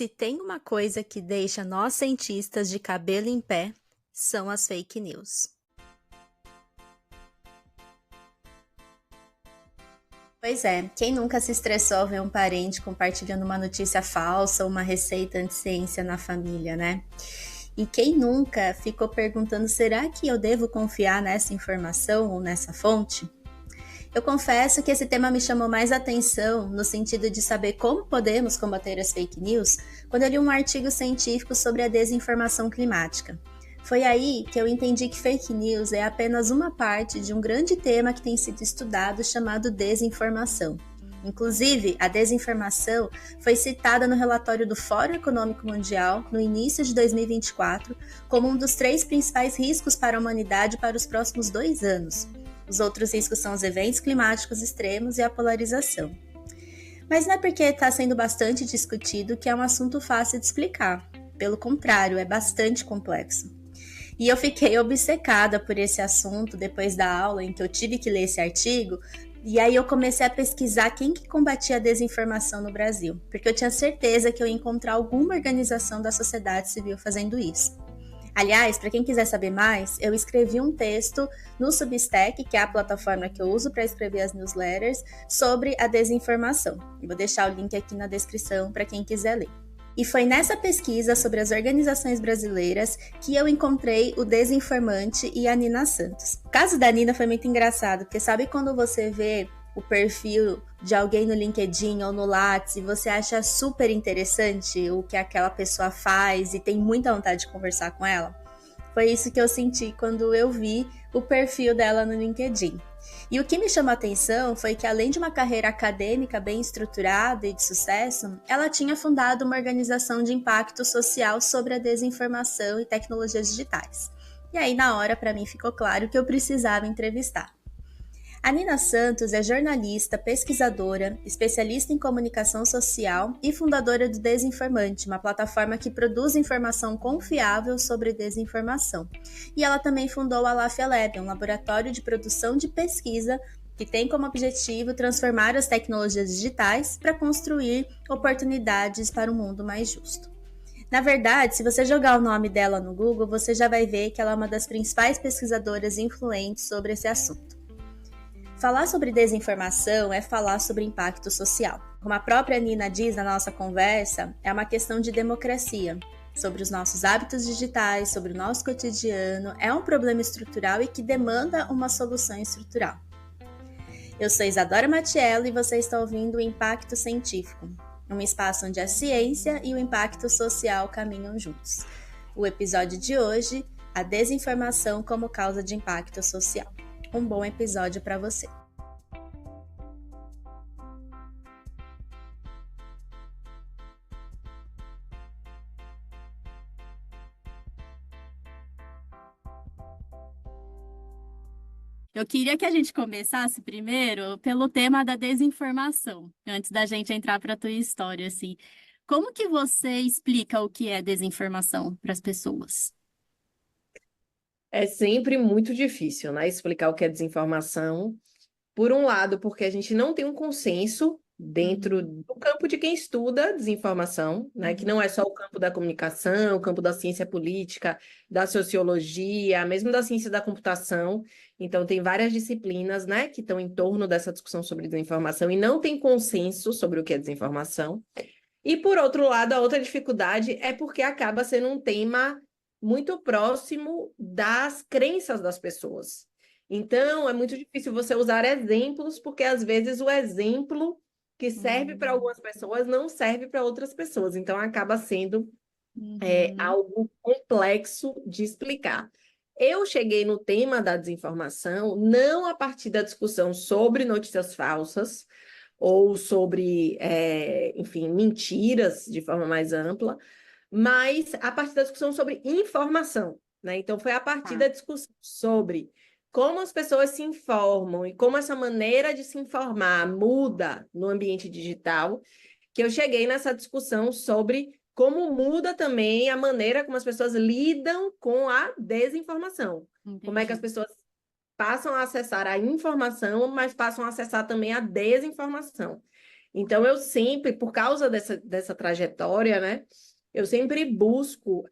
Se tem uma coisa que deixa nós cientistas de cabelo em pé, são as fake news. Pois é, quem nunca se estressou ao ver um parente compartilhando uma notícia falsa ou uma receita anti-ciência na família, né? E quem nunca ficou perguntando, será que eu devo confiar nessa informação ou nessa fonte? Eu confesso que esse tema me chamou mais atenção no sentido de saber como podemos combater as fake news quando eu li um artigo científico sobre a desinformação climática. Foi aí que eu entendi que fake news é apenas uma parte de um grande tema que tem sido estudado chamado desinformação. Inclusive, a desinformação foi citada no relatório do Fórum Econômico Mundial no início de 2024 como um dos 3 principais riscos para a humanidade para os próximos 2 anos. Os outros riscos são os eventos climáticos extremos e a polarização. Mas não é porque está sendo bastante discutido que é um assunto fácil de explicar. Pelo contrário, é bastante complexo. E eu fiquei obcecada por esse assunto depois da aula em que eu tive que ler esse artigo, e aí eu comecei a pesquisar quem que combatia a desinformação no Brasil, porque eu tinha certeza que eu ia encontrar alguma organização da sociedade civil fazendo isso. Aliás, para quem quiser saber mais, eu escrevi um texto no Substack, que é a plataforma que eu uso para escrever as newsletters, sobre a desinformação. Eu vou deixar o link aqui na descrição para quem quiser ler. E foi nessa pesquisa sobre as organizações brasileiras que eu encontrei o Desinformante e a Nina Santos. O caso da Nina foi muito engraçado, porque sabe quando você vê o perfil de alguém no LinkedIn ou no Lattes e você acha super interessante o que aquela pessoa faz e tem muita vontade de conversar com ela? Foi isso que eu senti quando eu vi o perfil dela no LinkedIn. E o que me chamou a atenção foi que, além de uma carreira acadêmica bem estruturada e de sucesso, ela tinha fundado uma organização de impacto social sobre a desinformação e tecnologias digitais. E aí, na hora, para mim, ficou claro que eu precisava entrevistar. A Nina Santos é jornalista, pesquisadora, especialista em comunicação social e fundadora do Desinformante, uma plataforma que produz informação confiável sobre desinformação. E ela também fundou a Lafia Lab, um laboratório de produção de pesquisa que tem como objetivo transformar as tecnologias digitais para construir oportunidades para um mundo mais justo. Na verdade, se você jogar o nome dela no Google, você já vai ver que ela é uma das principais pesquisadoras influentes sobre esse assunto. Falar sobre desinformação é falar sobre impacto social. Como a própria Nina diz na nossa conversa, é uma questão de democracia, sobre os nossos hábitos digitais, sobre o nosso cotidiano, é um problema estrutural e que demanda uma solução estrutural. Eu sou Isadora Matiello e você está ouvindo o Impacto Científico, um espaço onde a ciência e o impacto social caminham juntos. O episódio de hoje, a desinformação como causa de impacto social. Um bom episódio para você. Eu queria que a gente começasse primeiro pelo tema da desinformação, antes da gente entrar para a tua história, assim. Como que você explica o que é desinformação para as pessoas? É sempre muito difícil, né, explicar o que é desinformação. Por um lado, porque a gente não tem um consenso dentro do campo de quem estuda desinformação, né, que não é só o campo da comunicação, o campo da ciência política, da sociologia, mesmo da ciência da computação. Então, tem várias disciplinas, né, que estão em torno dessa discussão sobre desinformação e não tem consenso sobre o que é desinformação. E, por outro lado, a outra dificuldade é porque acaba sendo um tema muito próximo das crenças das pessoas. Então, é muito difícil você usar exemplos, porque às vezes o exemplo que serve para algumas pessoas não serve para outras pessoas. Então, acaba sendo algo complexo de explicar. Eu cheguei no tema da desinformação não a partir da discussão sobre notícias falsas ou sobre, enfim, mentiras de forma mais ampla, mas a partir da discussão sobre informação, né? Então, foi a partir da discussão sobre como as pessoas se informam e como essa maneira de se informar muda no ambiente digital, que eu cheguei nessa discussão sobre como muda também a maneira como as pessoas lidam com a desinformação. Entendi. Como é que as pessoas passam a acessar a informação, mas passam a acessar também a desinformação. Então, eu sempre, por causa dessa trajetória, né, eu sempre busco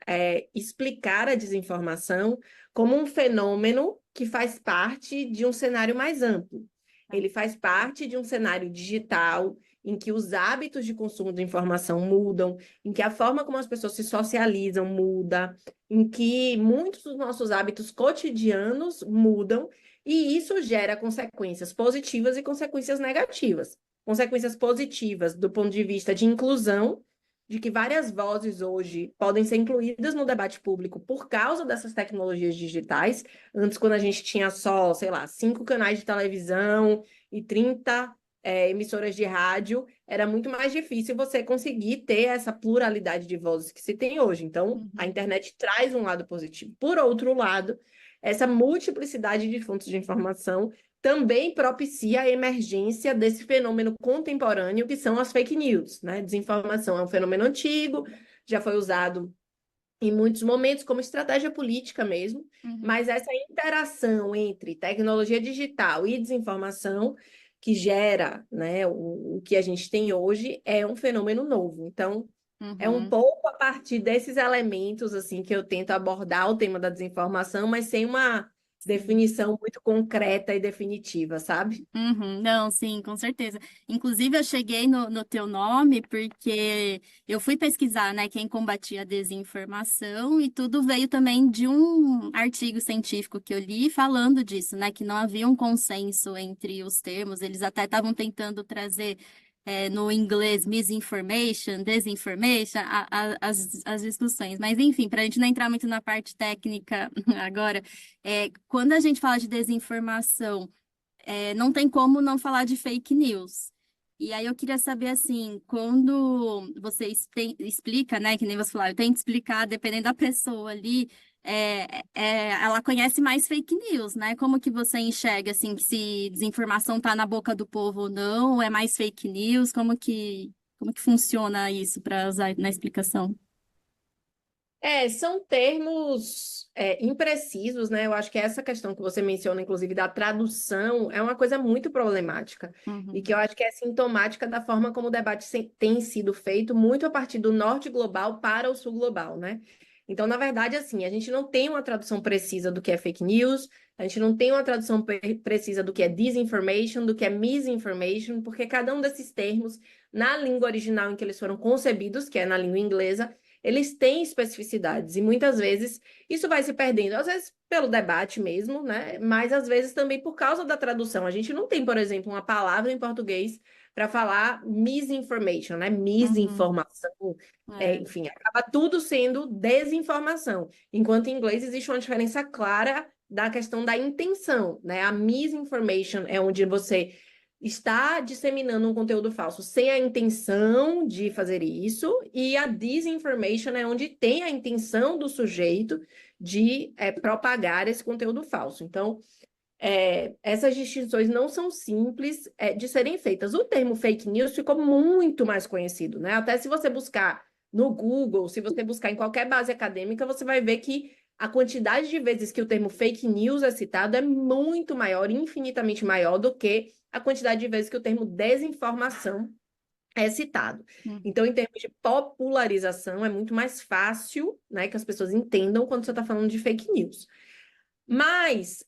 explicar a desinformação como um fenômeno que faz parte de um cenário mais amplo. Ele faz parte de um cenário digital em que os hábitos de consumo de informação mudam, em que a forma como as pessoas se socializam muda, em que muitos dos nossos hábitos cotidianos mudam, e isso gera consequências positivas e consequências negativas. Consequências positivas do ponto de vista de inclusão, de que várias vozes hoje podem ser incluídas no debate público por causa dessas tecnologias digitais. Antes, quando a gente tinha só, sei lá, 5 canais de televisão e 30 emissoras de rádio, era muito mais difícil você conseguir ter essa pluralidade de vozes que se tem hoje. Então, a internet traz um lado positivo. Por outro lado, essa multiplicidade de fontes de informação também propicia a emergência desse fenômeno contemporâneo que são as fake news, né? Desinformação é um fenômeno antigo, já foi usado em muitos momentos como estratégia política mesmo, mas essa interação entre tecnologia digital e desinformação que gera, né, o que a gente tem hoje é um fenômeno novo. Então, é um pouco a partir desses elementos assim que eu tento abordar o tema da desinformação, mas sem uma definição muito concreta e definitiva, sabe? Não, sim, com certeza. Inclusive, eu cheguei no teu nome porque eu fui pesquisar, né, quem combatia a desinformação e tudo veio também de um artigo científico que eu li falando disso, né, que não havia um consenso entre os termos, eles até estavam tentando trazer no inglês misinformation, disinformation, as discussões. Mas, enfim, para a gente não entrar muito na parte técnica agora, quando a gente fala de desinformação, não tem como não falar de fake news. E aí eu queria saber, assim, quando você explica, né, que nem você falou, eu tenho que explicar, dependendo da pessoa ali, ela conhece mais fake news, né? Como que você enxerga, assim, que se desinformação tá na boca do povo ou não, ou é mais fake news? Como que funciona isso para usar na explicação? São termos imprecisos, né? Eu acho que essa questão que você menciona, inclusive, da tradução, é uma coisa muito problemática e que eu acho que é sintomática da forma como o debate tem sido feito, muito a partir do norte global para o sul global, né? Então, na verdade, assim, a gente não tem uma tradução precisa do que é fake news, a gente não tem uma tradução precisa do que é disinformation, do que é misinformation, porque cada um desses termos, na língua original em que eles foram concebidos, que é na língua inglesa, eles têm especificidades e muitas vezes isso vai se perdendo, às vezes pelo debate mesmo, né? Mas às vezes também por causa da tradução. A gente não tem, por exemplo, uma palavra em português para falar misinformation, né? Misinformação. Enfim, acaba tudo sendo desinformação. Enquanto em inglês existe uma diferença clara da questão da intenção, né? A misinformation é onde você está disseminando um conteúdo falso sem a intenção de fazer isso, e a disinformation é onde tem a intenção do sujeito de propagar esse conteúdo falso. Então, essas distinções não são simples de serem feitas. O termo fake news ficou muito mais conhecido, né? Até se você buscar no Google, se você buscar em qualquer base acadêmica, você vai ver que a quantidade de vezes que o termo fake news é citado é muito maior, infinitamente maior do que a quantidade de vezes que o termo desinformação é citado. Então, em termos de popularização, é muito mais fácil, né, que as pessoas entendam quando você está falando de fake news. Mas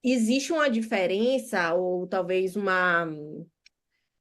existe uma diferença, ou talvez uma...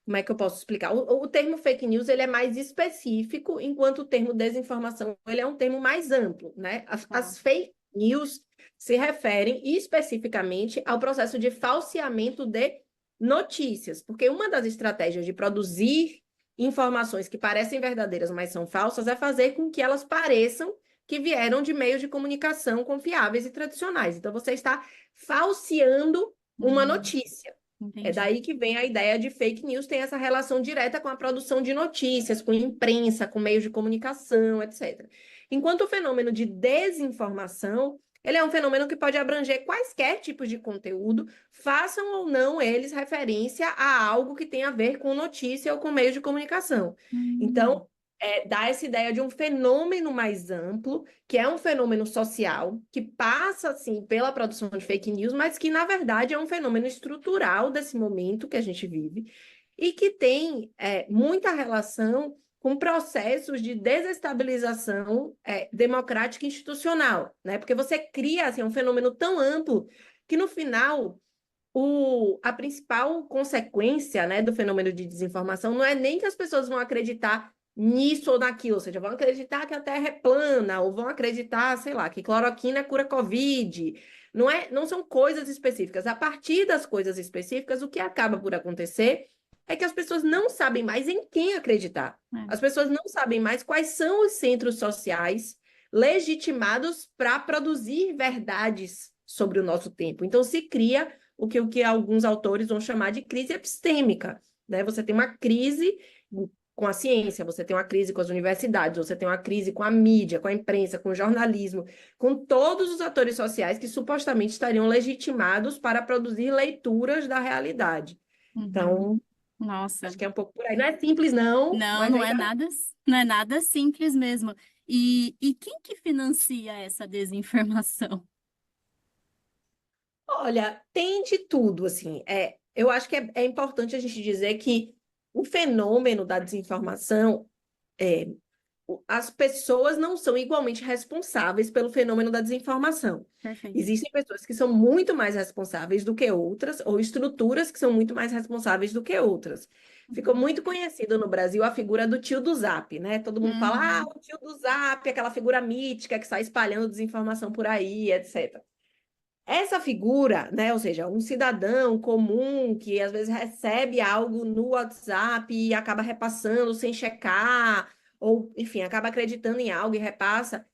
Como é que eu posso explicar? O termo fake news ele é mais específico, enquanto o termo desinformação ele é um termo mais amplo, né? As fake news se referem especificamente ao processo de falseamento de notícias, porque uma das estratégias de produzir informações que parecem verdadeiras, mas são falsas, é fazer com que elas pareçam que vieram de meios de comunicação confiáveis e tradicionais. Então, você está falseando uma notícia. Entendi. É daí que vem a ideia de fake news, tem essa relação direta com a produção de notícias, com imprensa, com meios de comunicação, etc. Enquanto o fenômeno de desinformação, ele é um fenômeno que pode abranger quaisquer tipos de conteúdo, façam ou não eles referência a algo que tem a ver com notícia ou com meios de comunicação. Então, dá essa ideia de um fenômeno mais amplo, que é um fenômeno social, que passa, assim, pela produção de fake news, mas que, na verdade, é um fenômeno estrutural desse momento que a gente vive, e que tem muita relação com processos de desestabilização democrática e institucional, né? Porque você cria assim, um fenômeno tão amplo que, no final, a principal consequência, né, do fenômeno de desinformação não é nem que as pessoas vão acreditar nisso ou naquilo, ou seja, vão acreditar que a Terra é plana, ou vão acreditar, sei lá, que cloroquina cura Covid. Não são coisas específicas. A partir das coisas específicas, o que acaba por acontecer é que as pessoas não sabem mais em quem acreditar. As pessoas não sabem mais quais são os centros sociais legitimados para produzir verdades sobre o nosso tempo. Então, se cria o que alguns autores vão chamar de crise epistêmica, né? Você tem uma crise com a ciência, você tem uma crise com as universidades, você tem uma crise com a mídia, com a imprensa, com o jornalismo, com todos os atores sociais que supostamente estariam legitimados para produzir leituras da realidade. Então, Nossa. acho que é um pouco por aí. Não é simples, não. Não, não é nada simples mesmo. E quem que financia essa desinformação? Olha, tem de tudo, assim. Eu acho que é importante a gente dizer que o fenômeno da desinformação, as pessoas não são igualmente responsáveis pelo fenômeno da desinformação. Perfeito. Existem pessoas que são muito mais responsáveis do que outras, ou estruturas que são muito mais responsáveis do que outras. Ficou muito conhecido no Brasil a figura do tio do Zap, né? Todo mundo fala, o tio do Zap, aquela figura mítica que sai espalhando desinformação por aí, etc. Essa figura, né, ou seja, um cidadão comum que às vezes recebe algo no WhatsApp e acaba repassando sem checar, ou, enfim, acaba acreditando em algo e repassa.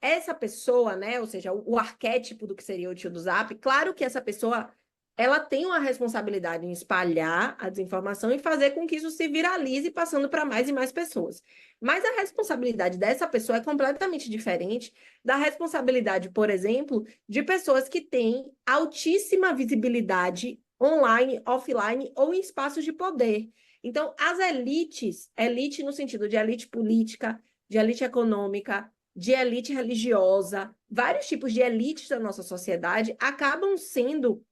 Essa pessoa, né, ou seja, o arquétipo do que seria o tio do Zap, claro que essa pessoa ela tem uma responsabilidade em espalhar a desinformação e fazer com que isso se viralize, passando para mais e mais pessoas. Mas a responsabilidade dessa pessoa é completamente diferente da responsabilidade, por exemplo, de pessoas que têm altíssima visibilidade online, offline ou em espaços de poder. Então, as elites, elite no sentido de elite política, de elite econômica, de elite religiosa, vários tipos de elites da nossa sociedade acabam sendo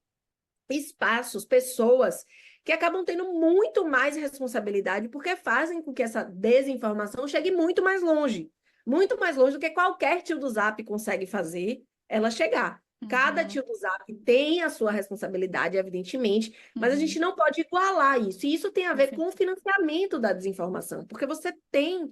espaços, pessoas que acabam tendo muito mais responsabilidade porque fazem com que essa desinformação chegue muito mais longe do que qualquer tio do Zap consegue fazer ela chegar. Cada tio do Zap tem a sua responsabilidade, evidentemente, mas a gente não pode igualar isso. E isso tem a ver com o financiamento da desinformação, porque você tem...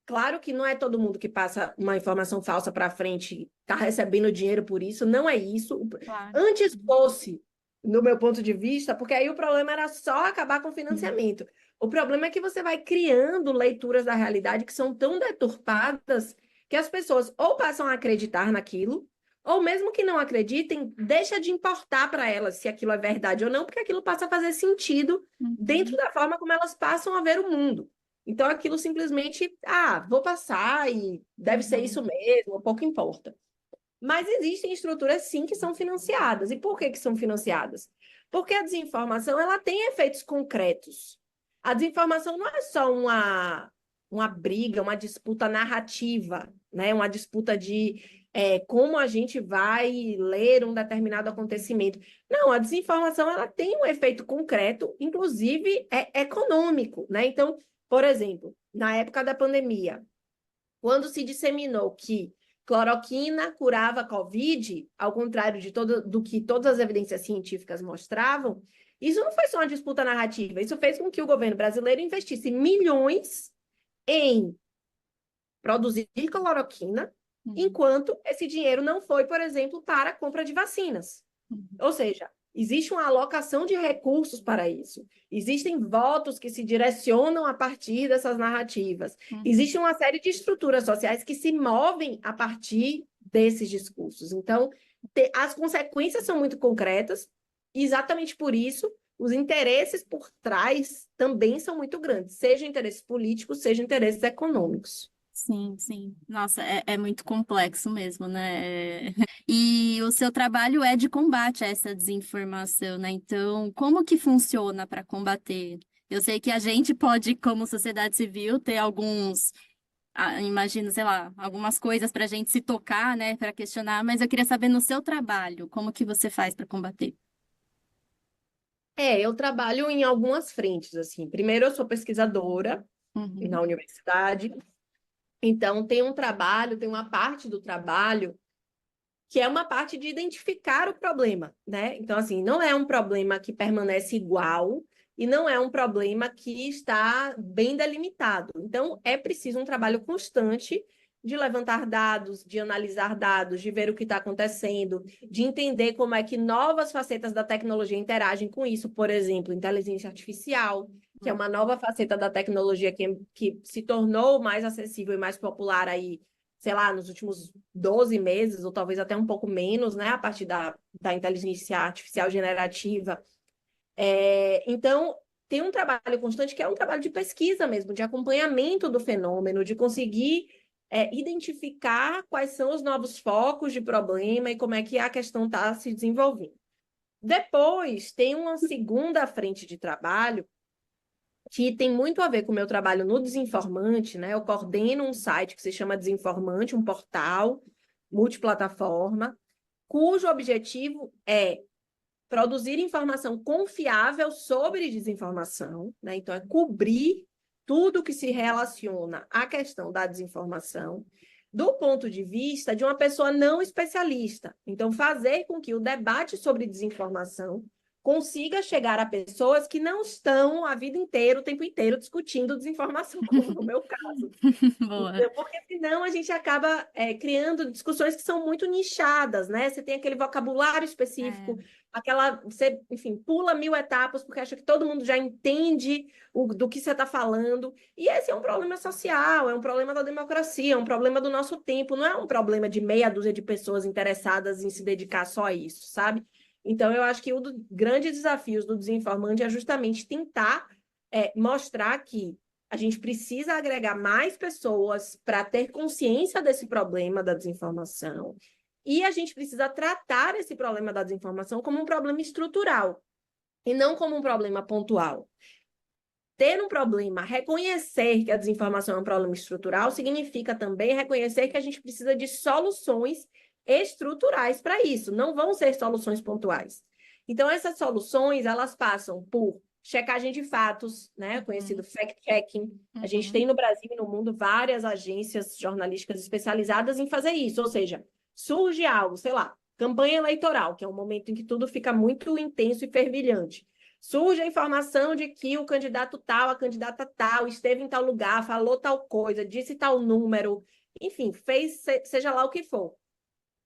claro que não é todo mundo que passa uma informação falsa para frente, está recebendo dinheiro por isso, não é isso. Claro. Antes fosse, no meu ponto de vista, porque aí o problema era só acabar com o financiamento. O problema é que você vai criando leituras da realidade que são tão deturpadas que as pessoas ou passam a acreditar naquilo, ou mesmo que não acreditem, deixa de importar para elas se aquilo é verdade ou não, porque aquilo passa a fazer sentido dentro da forma como elas passam a ver o mundo. Então, aquilo simplesmente, vou passar e deve ser isso mesmo, pouco importa. Mas existem estruturas, sim, que são financiadas. E por que são financiadas? Porque a desinformação ela tem efeitos concretos. A desinformação não é só uma briga, uma disputa narrativa, né? Uma disputa de como a gente vai ler um determinado acontecimento. Não, a desinformação ela tem um efeito concreto, inclusive econômico, né? Então, por exemplo, na época da pandemia, quando se disseminou que cloroquina curava Covid, ao contrário do que todas as evidências científicas mostravam, isso não foi só uma disputa narrativa, isso fez com que o governo brasileiro investisse milhões em produzir cloroquina, enquanto esse dinheiro não foi, por exemplo, para a compra de vacinas. Ou seja, existe uma alocação de recursos para isso. Existem votos que se direcionam a partir dessas narrativas. Existe uma série de estruturas sociais que se movem a partir desses discursos. Então, as consequências são muito concretas, e exatamente por isso, os interesses por trás também são muito grandes, seja interesses políticos, seja interesses econômicos. Sim, sim. Nossa, é muito complexo mesmo, né? E o seu trabalho é de combate a essa desinformação, né? Então, como que funciona para combater? Eu sei que a gente pode, como sociedade civil, ter imagino, sei lá, algumas coisas para a gente se tocar, né? Para questionar, mas eu queria saber no seu trabalho, como que você faz para combater? Eu trabalho em algumas frentes, assim. Primeiro, eu sou pesquisadora Uhum. na universidade, então tem uma parte do trabalho que é uma parte de identificar o problema, né? Então, assim, não é um problema que permanece igual e não é um problema que está bem delimitado. Então, é preciso um trabalho constante de levantar dados, de analisar dados, de ver o que está acontecendo, de entender como é que novas facetas da tecnologia interagem com isso, por exemplo, inteligência artificial, que é uma nova faceta da tecnologia que se tornou mais acessível e mais popular aí, sei lá, nos últimos 12 meses, ou talvez até um pouco menos, né, a partir da inteligência artificial generativa. Então, tem um trabalho constante que é um trabalho de pesquisa mesmo, de acompanhamento do fenômeno, de conseguir identificar quais são os novos focos de problema e como é que a questão está se desenvolvendo. Depois, tem uma segunda frente de trabalho que tem muito a ver com o meu trabalho no Desinformante, né? Eu coordeno um site que se chama Desinformante, um portal multiplataforma, cujo objetivo é produzir informação confiável sobre desinformação, né? Então, é cobrir tudo que se relaciona à questão da desinformação do ponto de vista de uma pessoa não especialista. Então, fazer com que o debate sobre desinformação consiga chegar a pessoas que não estão a vida inteira, o tempo inteiro, discutindo desinformação, como no meu caso. Boa. Porque senão a gente acaba criando discussões que são muito nichadas, né? Você tem aquele vocabulário específico, você, enfim, pula 1000 etapas porque acha que todo mundo já entende do que você está falando. E esse é um problema social, é um problema da democracia, é um problema do nosso tempo, não é um problema de meia dúzia de pessoas interessadas em se dedicar só a isso, sabe? Então, eu acho que um dos grandes desafios do Desinformante é justamente tentar mostrar que a gente precisa agregar mais pessoas para ter consciência desse problema da desinformação e a gente precisa tratar esse problema da desinformação como um problema estrutural e não como um problema pontual. Ter um problema, reconhecer que a desinformação é um problema estrutural, significa também reconhecer que a gente precisa de soluções estruturais para isso, não vão ser soluções pontuais. Então, essas soluções, elas passam por checagem de fatos, né, conhecido fact-checking. A gente tem no Brasil e no mundo várias agências jornalísticas especializadas em fazer isso, ou seja, surge algo, sei lá, campanha eleitoral, que é um momento em que tudo fica muito intenso e fervilhante. Surge a informação de que o candidato tal, a candidata tal, esteve em tal lugar, falou tal coisa, disse tal número, enfim, fez seja lá o que for.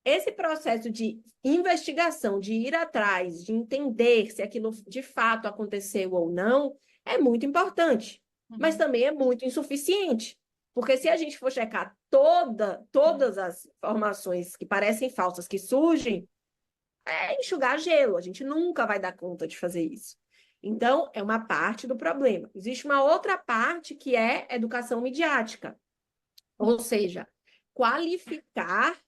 Esse processo de investigação, de ir atrás, de entender se aquilo de fato aconteceu ou não, é muito importante, mas também é muito insuficiente. Porque se a gente for checar todas as informações que parecem falsas que surgem, é enxugar gelo, a gente nunca vai dar conta de fazer isso. Então, é uma parte do problema. Existe uma outra parte que é educação midiática, ou seja, qualificar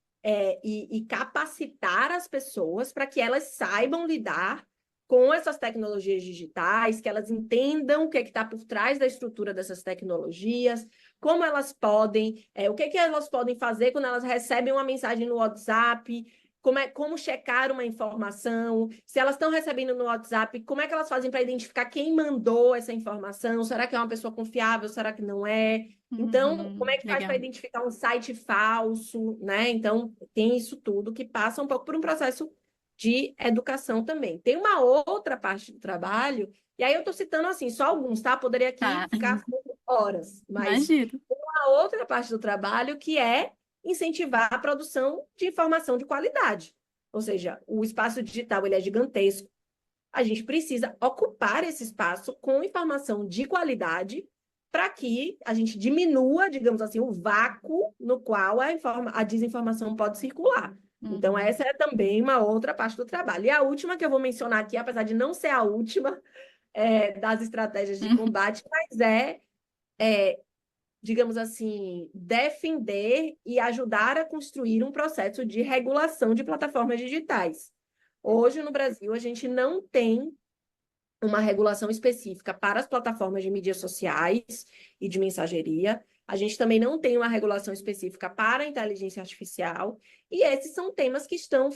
e capacitar as pessoas para que elas saibam lidar com essas tecnologias digitais, que elas entendam o que está por trás da estrutura dessas tecnologias, como elas podem, o que elas podem fazer quando elas recebem uma mensagem no WhatsApp, como checar uma informação, se elas estão recebendo no WhatsApp, como é que elas fazem para identificar quem mandou essa informação, será que é uma pessoa confiável, será que não é? Então, como é que faz para identificar um site falso, né? Então, tem isso tudo que passa um pouco por um processo de educação também. Tem uma outra parte do trabalho, e aí eu estou citando assim, só alguns, tá? Poderia aqui ficar horas, mas Imagino. uma outra parte do trabalho que é incentivar a produção de informação de qualidade. Ou seja, o espaço digital ele é gigantesco. A gente precisa ocupar esse espaço com informação de qualidade para que a gente diminua, digamos assim, o vácuo no qual a desinformação pode circular. Então, essa é também uma outra parte do trabalho. E a última que eu vou mencionar aqui, apesar de não ser a última das estratégias de combate, mas digamos assim, defender e ajudar a construir um processo de regulação de plataformas digitais. Hoje, no Brasil, a gente não tem uma regulação específica para as plataformas de mídias sociais e de mensageria. A gente também não tem uma regulação específica para a inteligência artificial. E esses são temas que estão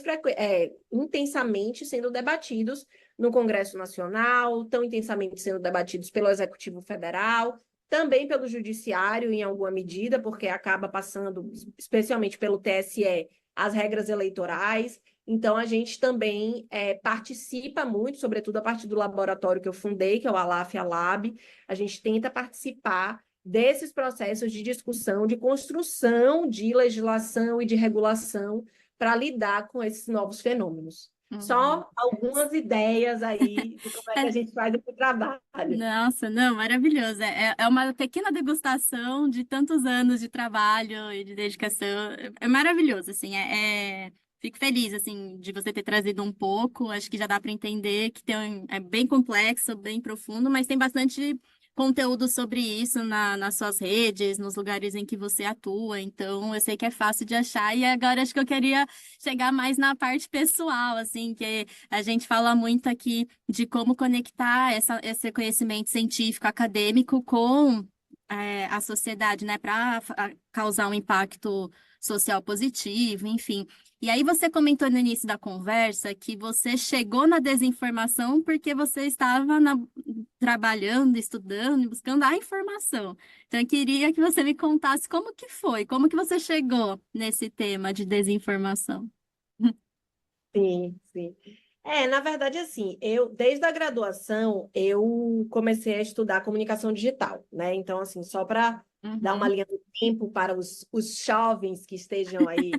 intensamente sendo debatidos no Congresso Nacional, tão intensamente sendo debatidos pelo Executivo Federal, também pelo Judiciário, em alguma medida, porque acaba passando, especialmente pelo TSE, as regras eleitorais. Então, a gente também participa muito, sobretudo a partir do laboratório que eu fundei, que é o Alaf-Alab, a gente tenta participar desses processos de discussão, de construção de legislação e de regulação para lidar com esses novos fenômenos. Só algumas ideias aí de como é que a gente faz esse trabalho. Nossa, não, maravilhoso. É uma pequena degustação de tantos anos de trabalho e de dedicação. É maravilhoso, assim. Fico feliz, assim, de você ter trazido um pouco. Acho que já dá para entender que é bem complexo, bem profundo, mas tem bastante conteúdo sobre isso nas suas redes, nos lugares em que você atua. Então, eu sei que é fácil de achar. E agora acho que eu queria chegar mais na parte pessoal, assim, que a gente fala muito aqui de como conectar esse conhecimento científico, acadêmico com a sociedade, né, para causar um impacto social positivo, enfim. E aí você comentou no início da conversa que você chegou na desinformação porque você estava trabalhando, estudando e buscando a informação. Então, eu queria que você me contasse como que foi, como que você chegou nesse tema de desinformação. Sim, sim. Na verdade, assim, desde a graduação, eu comecei a estudar comunicação digital, né? Então, assim, só para dar uma Uhum. linha do tempo para os jovens que estejam aí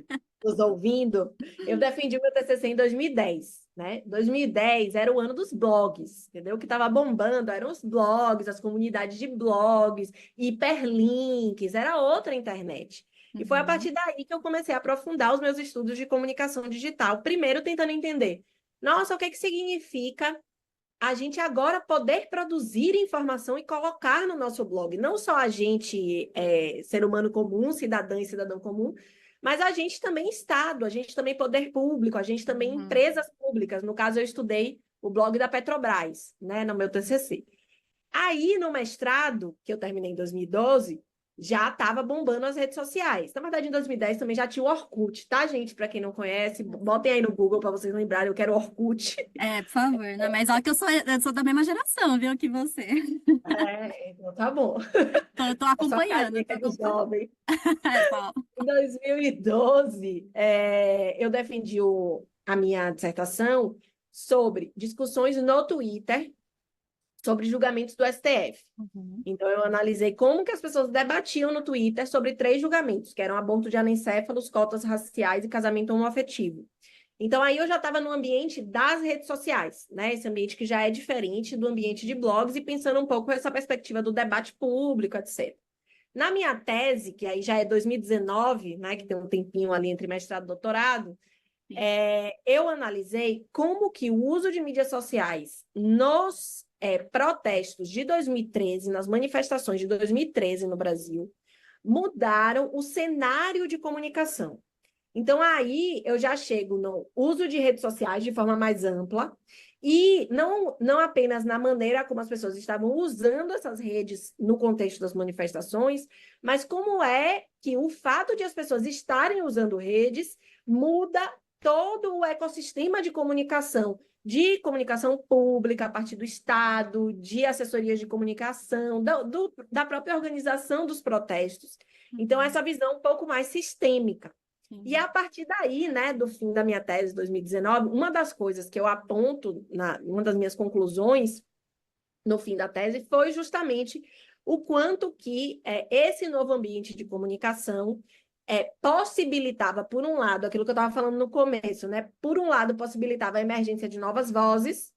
nos ouvindo, eu defendi o meu TCC em 2010, né? 2010 era o ano dos blogs, entendeu? O que estava bombando eram os blogs, as comunidades de blogs, hiperlinks, era outra internet. E foi a Uhum. partir daí que eu comecei a aprofundar os meus estudos de comunicação digital. Primeiro, tentando entender, nossa, o que significa a gente agora poder produzir informação e colocar no nosso blog? Não só a gente, ser humano comum, cidadã e cidadão comum, mas a gente também Estado, a gente também poder público, a gente também Uhum. empresas públicas. No caso, eu estudei o blog da Petrobras, né, no meu TCC. Aí, no mestrado, que eu terminei em 2012, já estava bombando as redes sociais. Na verdade, em 2010 também já tinha o Orkut, tá, gente? Para quem não conhece, botem aí no Google para vocês lembrarem, eu quero Orkut. Por favor, né? Mas olha que eu sou da mesma geração, viu, que você. Então tá bom. Tô A sua acompanhando, carinha tô que é de acompanhando. jovem. Só. Em 2012, eu defendi a minha dissertação sobre discussões no Twitter sobre julgamentos do STF. Uhum. Então, eu analisei como que as pessoas debatiam no Twitter sobre 3 julgamentos, que eram aborto de anencéfalos, cotas raciais e casamento homoafetivo. Então, aí eu já estava no ambiente das redes sociais, né? Esse ambiente que já é diferente do ambiente de blogs e pensando um pouco essa perspectiva do debate público, etc. Na minha tese, que aí já é 2019, né, que tem um tempinho ali entre mestrado e doutorado, Sim. eu analisei como que o uso de mídias sociais nos protestos de 2013, nas manifestações de 2013 no Brasil, mudaram o cenário de comunicação. Então, aí eu já chego no uso de redes sociais de forma mais ampla e não apenas na maneira como as pessoas estavam usando essas redes no contexto das manifestações, mas como é que o fato de as pessoas estarem usando redes muda todo o ecossistema de comunicação pública a partir do Estado, de assessorias de comunicação, da própria organização dos protestos. Então, Uhum. essa visão um pouco mais sistêmica. E Sim. a partir daí, né, do fim da minha tese, 2019, uma das coisas que eu aponto, uma das minhas conclusões no fim da tese, foi justamente o quanto que esse novo ambiente de comunicação possibilitava, por um lado, aquilo que eu estava falando no começo, né? Por um lado, possibilitava a emergência de novas vozes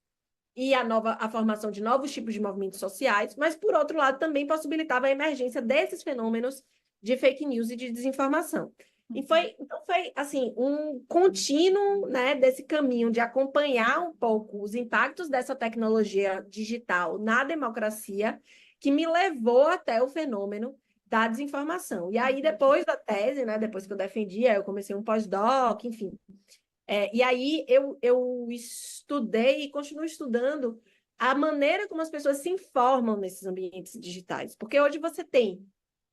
e a formação de novos tipos de movimentos sociais, mas, por outro lado, também possibilitava a emergência desses fenômenos de fake news e de desinformação. Então foi assim, um contínuo, né, desse caminho de acompanhar um pouco os impactos dessa tecnologia digital na democracia, que me levou até o fenômeno da desinformação. E aí, depois da tese, né, depois que eu defendi, eu comecei um pós-doc, enfim. E aí eu estudei e continuo estudando a maneira como as pessoas se informam nesses ambientes digitais. Porque hoje você tem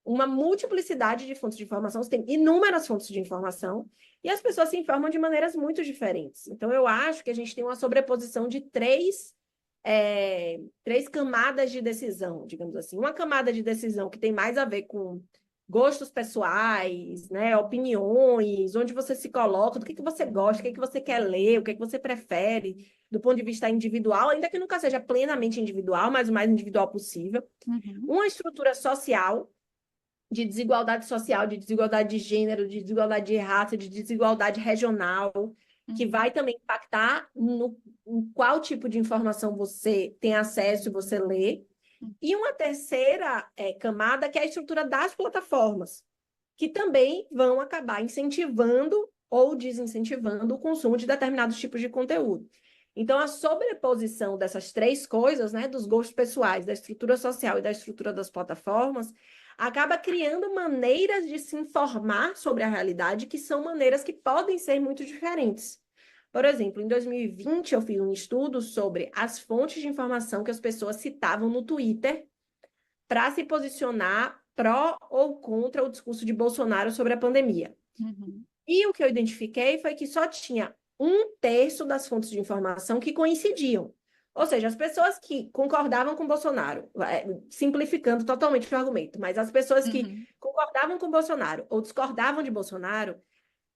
uma multiplicidade de fontes de informação, você tem inúmeras fontes de informação, e as pessoas se informam de maneiras muito diferentes. Então, eu acho que a gente tem uma sobreposição de três camadas de decisão, digamos assim. Uma camada de decisão que tem mais a ver com gostos pessoais, né, opiniões, onde você se coloca, do que você gosta, o que você quer ler, o que você prefere, do ponto de vista individual, ainda que nunca seja plenamente individual, mas o mais individual possível. Uma estrutura social, de desigualdade social, de desigualdade de gênero, de desigualdade de raça, de desigualdade regional, que vai também impactar em qual tipo de informação você tem acesso e você lê. E uma terceira camada, que é a estrutura das plataformas, que também vão acabar incentivando ou desincentivando o consumo de determinados tipos de conteúdo. Então, a sobreposição dessas três coisas, né, dos gostos pessoais, da estrutura social e da estrutura das plataformas, acaba criando maneiras de se informar sobre a realidade que são maneiras que podem ser muito diferentes. Por exemplo, em 2020, eu fiz um estudo sobre as fontes de informação que as pessoas citavam no Twitter para se posicionar pró ou contra o discurso de Bolsonaro sobre a pandemia. E o que eu identifiquei foi que só tinha 1/3 das fontes de informação que coincidiam. Ou seja, as pessoas que concordavam com Bolsonaro, simplificando totalmente o argumento, mas as pessoas que concordavam com Bolsonaro ou discordavam de Bolsonaro,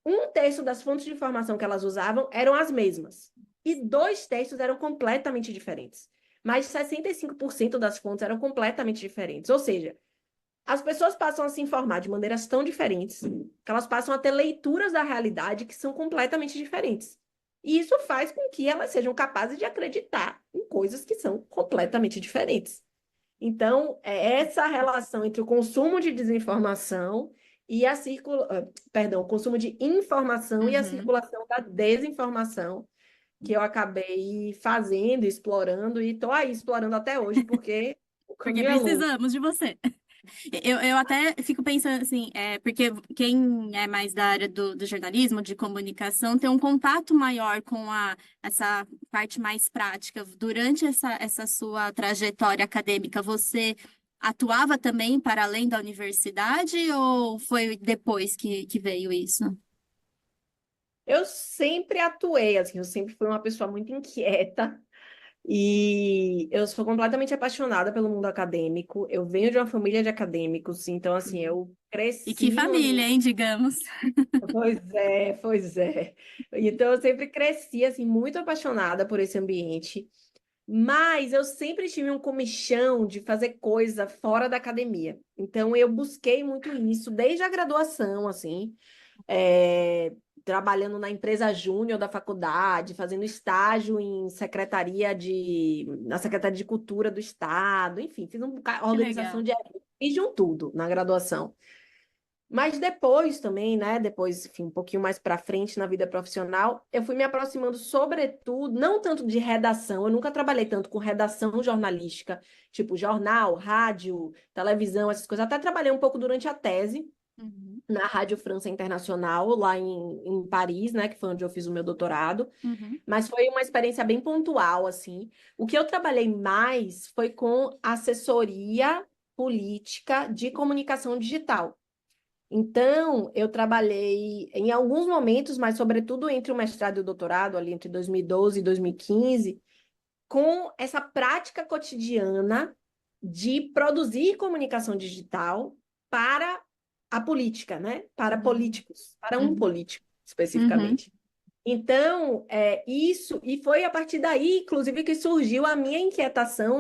1/3 das fontes de informação que elas usavam eram as mesmas. E 2/3 eram completamente diferentes. Mais de 65% das fontes eram completamente diferentes. Ou seja, as pessoas passam a se informar de maneiras tão diferentes que elas passam a ter leituras da realidade que são completamente diferentes. E isso faz com que elas sejam capazes de acreditar em coisas que são completamente diferentes. Então, é essa relação entre o consumo de desinformação e o consumo de informação e a circulação da desinformação que eu acabei fazendo, explorando, e estou aí explorando até hoje, porque o Porque caminho é longo. precisamos de você. Eu até fico pensando assim, porque quem é mais da área do jornalismo, de comunicação, tem um contato maior com essa parte mais prática. Durante essa sua trajetória acadêmica, você atuava também para além da universidade ou foi depois que veio isso? Eu sempre atuei, assim, eu sempre fui uma pessoa muito inquieta, e eu sou completamente apaixonada pelo mundo acadêmico. Eu venho de uma família de acadêmicos, então, assim, eu E que cresci família, hein, digamos. Pois é, pois é. Então, eu sempre cresci, assim, muito apaixonada por esse ambiente, mas eu sempre tive um comichão de fazer coisa fora da academia. Então, eu busquei muito isso desde a graduação, assim, trabalhando na empresa júnior da faculdade, fazendo estágio na Secretaria de Cultura do Estado, enfim, fiz organização de eventos, fiz de um tudo na graduação. Mas depois também, né? Depois, enfim, um pouquinho mais para frente na vida profissional, eu fui me aproximando, sobretudo, não tanto de redação, eu nunca trabalhei tanto com redação jornalística, tipo jornal, rádio, televisão, essas coisas. Até trabalhei um pouco durante a tese na Rádio França Internacional, lá em Paris, né? Que foi onde eu fiz o meu doutorado. Mas foi uma experiência bem pontual, assim. O que eu trabalhei mais foi com assessoria política de comunicação digital. Então, eu trabalhei em alguns momentos, mas sobretudo entre o mestrado e o doutorado, ali entre 2012 e 2015, com essa prática cotidiana de produzir comunicação digital para a política, né? Para políticos, para um político, especificamente. Então, isso, e foi a partir daí, inclusive, que surgiu a minha inquietação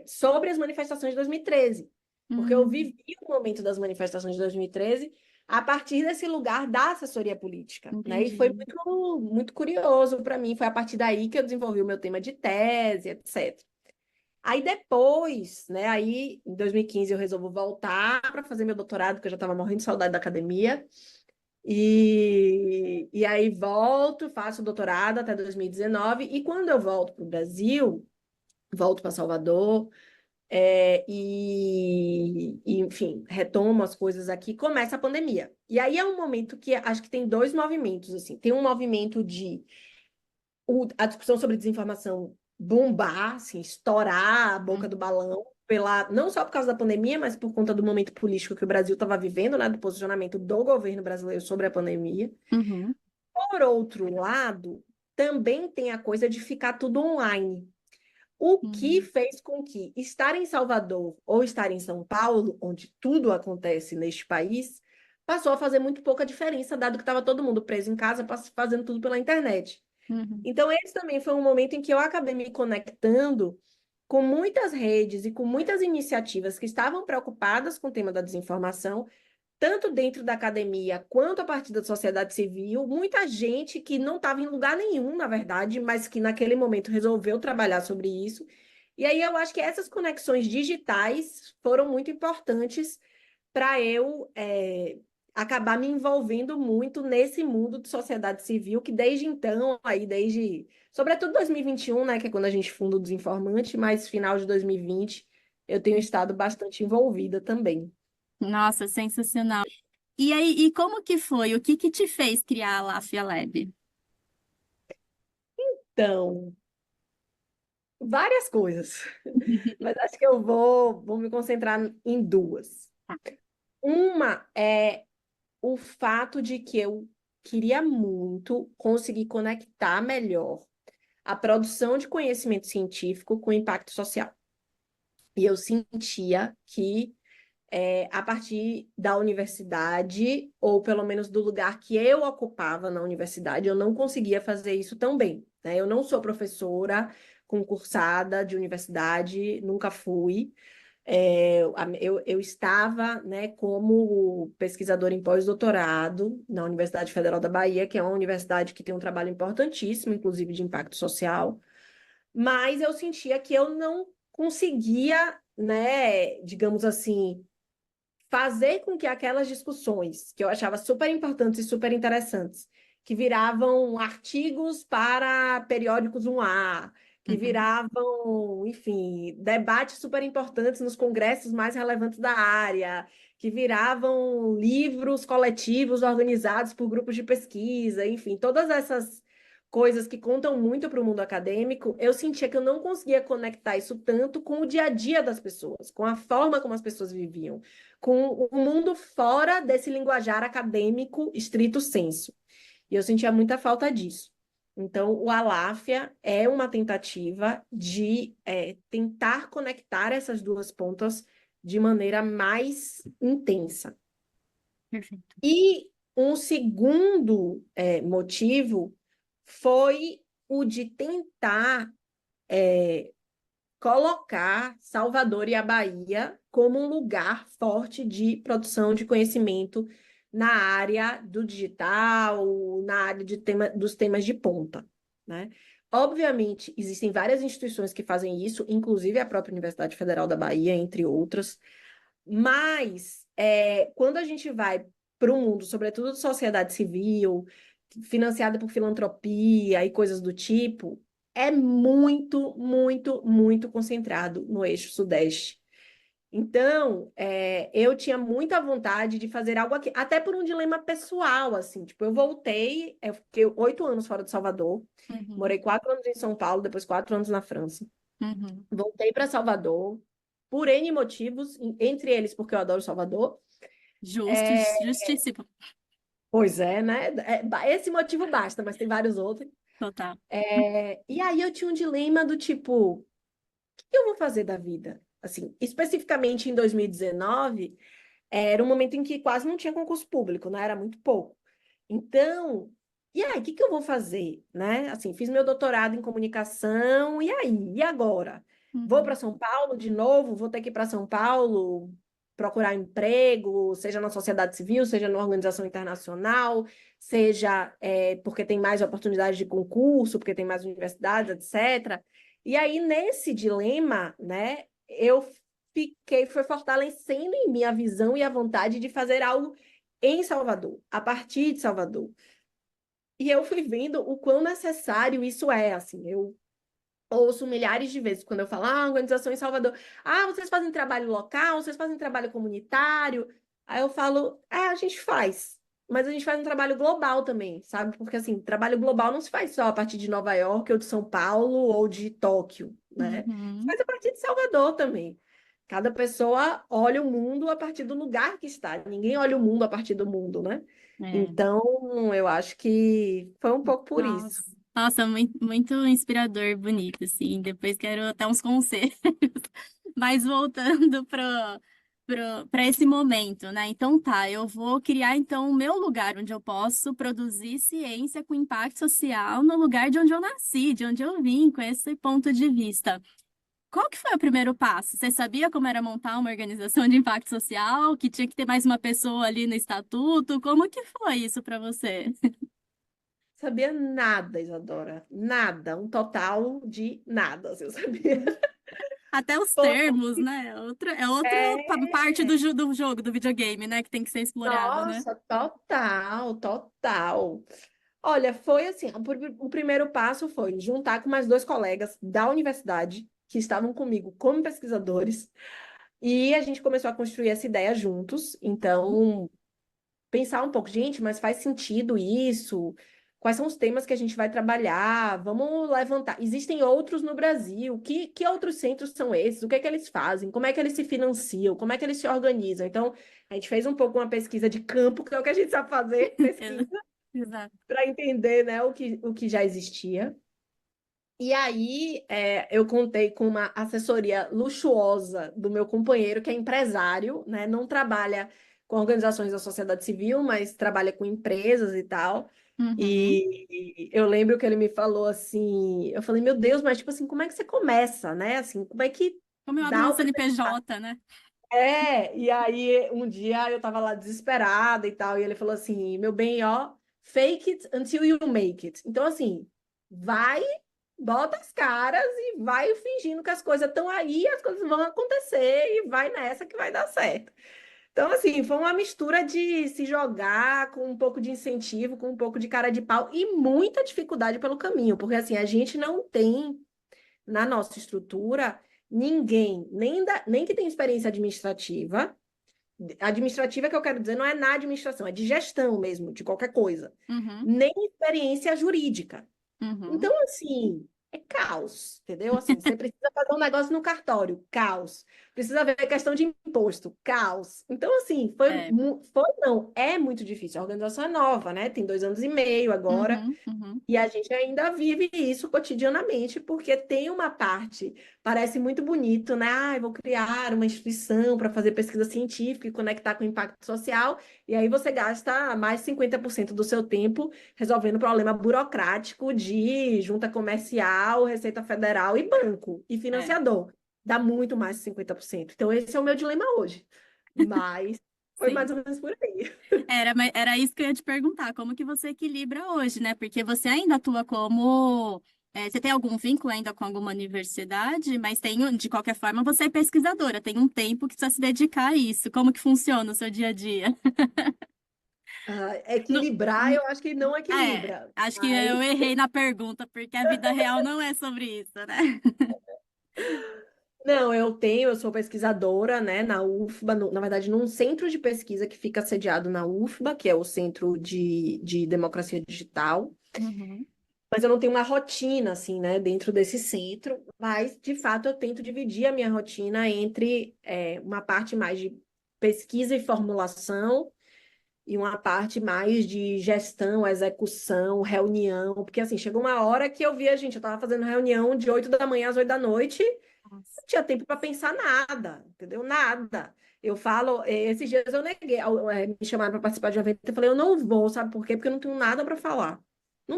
sobre as manifestações de 2013. Porque eu vivi o momento das manifestações de 2013 a partir desse lugar da assessoria política, né? E foi muito, muito curioso para mim. Foi a partir daí que eu desenvolvi o meu tema de tese, etc. Aí depois, né? Aí em 2015 eu resolvo voltar para fazer meu doutorado, porque eu já estava morrendo de saudade da academia. E aí volto, faço o doutorado até 2019. E quando eu volto para o Brasil, volto para Salvador. Enfim, retomo as coisas aqui, começa a pandemia. E aí é um momento que acho que tem dois movimentos, assim. Tem um movimento de a discussão sobre desinformação bombar, assim, estourar a boca do balão, não só por causa da pandemia, mas por conta do momento político que o Brasil estava vivendo, né, do posicionamento do governo brasileiro sobre a pandemia. Uhum. Por outro lado, também tem a coisa de ficar tudo online. O que Uhum. fez com que estar em Salvador ou estar em São Paulo, onde tudo acontece neste país, passou a fazer muito pouca diferença, dado que estava todo mundo preso em casa, fazendo tudo pela internet. Uhum. Então, esse também foi um momento em que eu acabei me conectando com muitas redes e com muitas iniciativas que estavam preocupadas com o tema da desinformação, tanto dentro da academia quanto a partir da sociedade civil, muita gente que não estava em lugar nenhum, na verdade, mas que naquele momento resolveu trabalhar sobre isso. E aí eu acho que essas conexões digitais foram muito importantes para eu acabar me envolvendo muito nesse mundo de sociedade civil, que desde então, sobretudo 2021, né, que é quando a gente funda o Desinformante, mas final de 2020, eu tenho estado bastante envolvida também. Nossa, sensacional. E aí, e como que foi? O que que te fez criar a Lafia Lab? Então, várias coisas, mas acho que eu vou me concentrar em duas. Uma é o fato de que eu queria muito conseguir conectar melhor a produção de conhecimento científico com impacto social. E eu sentia que, a partir da universidade, ou pelo menos do lugar que eu ocupava na universidade, eu não conseguia fazer isso tão bem, né? Eu não sou professora concursada de universidade, nunca fui. Eu estava, né, como pesquisadora em pós-doutorado na Universidade Federal da Bahia, que é uma universidade que tem um trabalho importantíssimo, inclusive de impacto social, mas eu sentia que eu não conseguia, né, digamos assim, fazer com que aquelas discussões que eu achava super importantes e super interessantes, que viravam artigos para periódicos 1A, que Uhum. viravam, enfim, debates super importantes nos congressos mais relevantes da área, que viravam livros coletivos organizados por grupos de pesquisa, enfim, todas essas coisas que contam muito para o mundo acadêmico, eu sentia que eu não conseguia conectar isso tanto com o dia a dia das pessoas, com a forma como as pessoas viviam, com o mundo fora desse linguajar acadêmico estrito sensu. E eu sentia muita falta disso. Então, o Aláfia é uma tentativa de tentar conectar essas duas pontas de maneira mais intensa. Perfeito. E um segundo motivo foi o de tentar colocar Salvador e a Bahia como um lugar forte de produção de conhecimento na área do digital, na área dos temas de ponta, né? Obviamente, existem várias instituições que fazem isso, inclusive a própria Universidade Federal da Bahia, entre outras, mas quando a gente vai para o mundo, sobretudo de sociedade civil, financiada por filantropia e coisas do tipo, é muito, muito, muito concentrado no eixo Sudeste. Então, eu tinha muita vontade de fazer algo aqui, até por um dilema pessoal, assim, tipo, eu fiquei 8 anos fora de Salvador, Uhum. morei 4 anos em São Paulo, depois 4 anos na França. Uhum. Voltei para Salvador por N motivos, entre eles porque eu adoro Salvador. Justo, É, justíssimo. pois é, né? Esse motivo basta, mas tem vários outros. Total. E aí eu tinha um dilema do tipo, o que eu vou fazer da vida? Assim, especificamente em 2019, era um momento em que quase não tinha concurso público, né? Era muito pouco. Então, e aí, o que eu vou fazer, né? Assim, fiz meu doutorado em comunicação, e aí? E agora? Vou para Uhum. São Paulo de novo? Vou ter que ir para São Paulo procurar emprego, seja na sociedade civil, seja numa organização internacional, seja porque tem mais oportunidades de concurso, porque tem mais universidades, etc. E aí, nesse dilema, né, foi fortalecendo em mim a visão e a vontade de fazer algo em Salvador, a partir de Salvador. E eu fui vendo o quão necessário isso é, assim, eu ouço milhares de vezes quando eu falo, organização em Salvador, vocês fazem trabalho local, vocês fazem trabalho comunitário? Aí eu falo, a gente faz, mas a gente faz um trabalho global também, sabe? Porque, assim, trabalho global não se faz só a partir de Nova York, ou de São Paulo, ou de Tóquio, né? Se Uhum. faz a partir de Salvador também. Cada pessoa olha o mundo a partir do lugar que está. Ninguém olha o mundo a partir do mundo, né? É. Então, eu acho que foi um pouco por isso. Nossa, muito, muito inspirador, bonito, assim. Depois quero até uns conselhos. Mas voltando para esse momento, né? Então tá, eu vou criar então o meu lugar onde eu posso produzir ciência com impacto social no lugar de onde eu nasci, de onde eu vim, com esse ponto de vista. Qual que foi o primeiro passo? Você sabia como era montar uma organização de impacto social? Que tinha que ter mais uma pessoa ali no estatuto? Como que foi isso para você? Sabia nada, Isadora. Nada. Um total de nada, assim, eu sabia. Até os Foi, termos, né? É outra parte é, do jogo, do videogame, né? Que tem que ser explorada, né? nossa, total, total. Olha, foi assim, o primeiro passo foi juntar com mais dois colegas da universidade que estavam comigo como pesquisadores e a gente começou a construir essa ideia juntos. Então, pensar um pouco, gente, mas faz sentido isso? Quais são os temas que a gente vai trabalhar? Vamos levantar. Existem outros no Brasil. Que outros centros são esses? O que é que eles fazem? Como é que eles se financiam? Como é que eles se organizam? Então, a gente fez um pouco uma pesquisa de campo, que é o que a gente sabe fazer, pesquisa, Exato. para entender, né, o que já existia. E aí, eu contei com uma assessoria luxuosa do meu companheiro, que é empresário, né? Não trabalha com organizações da sociedade civil, mas trabalha com empresas e tal. Uhum. E eu lembro que ele me falou assim, eu falei, meu Deus, mas tipo assim, como é que você começa, né? Assim, como é que Como eu abro dá meu o primeiro passo? CNPJ, né? E aí um dia eu tava lá desesperada e tal, e ele falou assim, meu bem, ó, fake it until you make it. Então, assim, vai, bota as caras e vai fingindo que as coisas estão aí, as coisas vão acontecer e vai nessa que vai dar certo. Então, assim, foi uma mistura de se jogar com um pouco de incentivo, com um pouco de cara de pau e muita dificuldade pelo caminho, porque assim, a gente não tem na nossa estrutura ninguém, nem que tem experiência administrativa que eu quero dizer não é na administração, é de gestão mesmo, de qualquer coisa, Uhum. nem experiência jurídica. Uhum. Então, assim, é caos, entendeu? Assim, você precisa fazer um negócio no cartório, caos. Precisa ver questão de imposto, caos. Então, assim, É. não, é muito difícil. A organização é nova, né? Tem 2 anos e meio agora. Uhum. Uhum. E a gente ainda vive isso cotidianamente, porque tem uma parte, parece muito bonito, né? Ah, eu vou criar uma instituição para fazer pesquisa científica e conectar com o impacto social, e aí você gasta mais de 50% do seu tempo resolvendo problema burocrático de junta comercial, Receita Federal e banco e É. financiador. Dá muito mais de 50%. Então, esse é o meu dilema hoje. Mas foi mais Sim. ou menos por aí. Era isso que eu ia te perguntar, como que você equilibra hoje, né? Porque você ainda atua como. Você tem algum vínculo ainda com alguma universidade, mas de qualquer forma, você é pesquisadora, tem um tempo que precisa se dedicar a isso. Como que funciona o seu dia a dia? Ah, No- equilibrar, eu acho que não equilibra. acho que Mas eu errei na pergunta, porque a vida real não é sobre isso, né? não, eu sou pesquisadora, né, na UFBA, na verdade, num centro de pesquisa que fica sediado na UFBA, que é o Centro de Democracia Digital, Uhum. mas eu não tenho uma rotina, assim, né, dentro desse centro, mas, de fato, eu tento dividir a minha rotina entre uma parte mais de pesquisa e formulação e uma parte mais de gestão, execução, reunião, porque, assim, chegou uma hora que eu via, gente, eu estava fazendo reunião de 8 da manhã às 8 da noite, Nossa. não tinha tempo para pensar nada, entendeu? Nada. Eu falo, esses dias eu neguei, me chamaram para participar de um evento, eu falei, eu não vou, sabe por quê? Porque eu não tenho nada para falar. Eu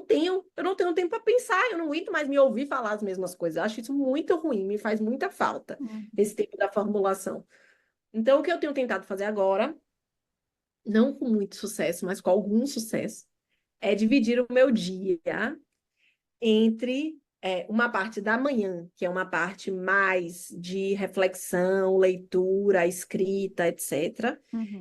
não tenho tempo para pensar, eu não aguento mais me ouvir falar as mesmas coisas. Eu acho isso muito ruim, me faz muita falta, Uhum. esse tempo da formulação. Então, o que eu tenho tentado fazer agora, não com muito sucesso, mas com algum sucesso, é dividir o meu dia entre uma parte da manhã, que é uma parte mais de reflexão, leitura, escrita, etc.,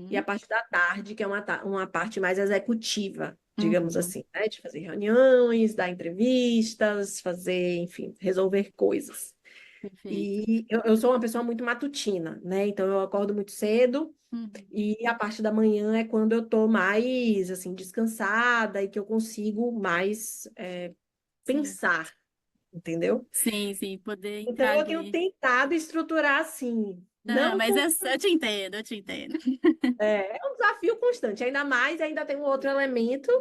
e a Uhum. parte da tarde, que é uma parte mais executiva, digamos Uhum. assim, né? De fazer reuniões, dar entrevistas, fazer, enfim, resolver coisas. Perfeito. E eu sou uma pessoa muito matutina, né? Então eu acordo muito cedo. Uhum. E a parte da manhã é quando eu tô mais, assim, descansada e que eu consigo mais Sim. pensar, entendeu? Sim, sim, poder Então, entrar eu tenho ali. tentado estruturar assim. Ah, Não mas com- eu te entendo, eu te entendo. é um desafio constante, ainda mais, ainda tem um outro elemento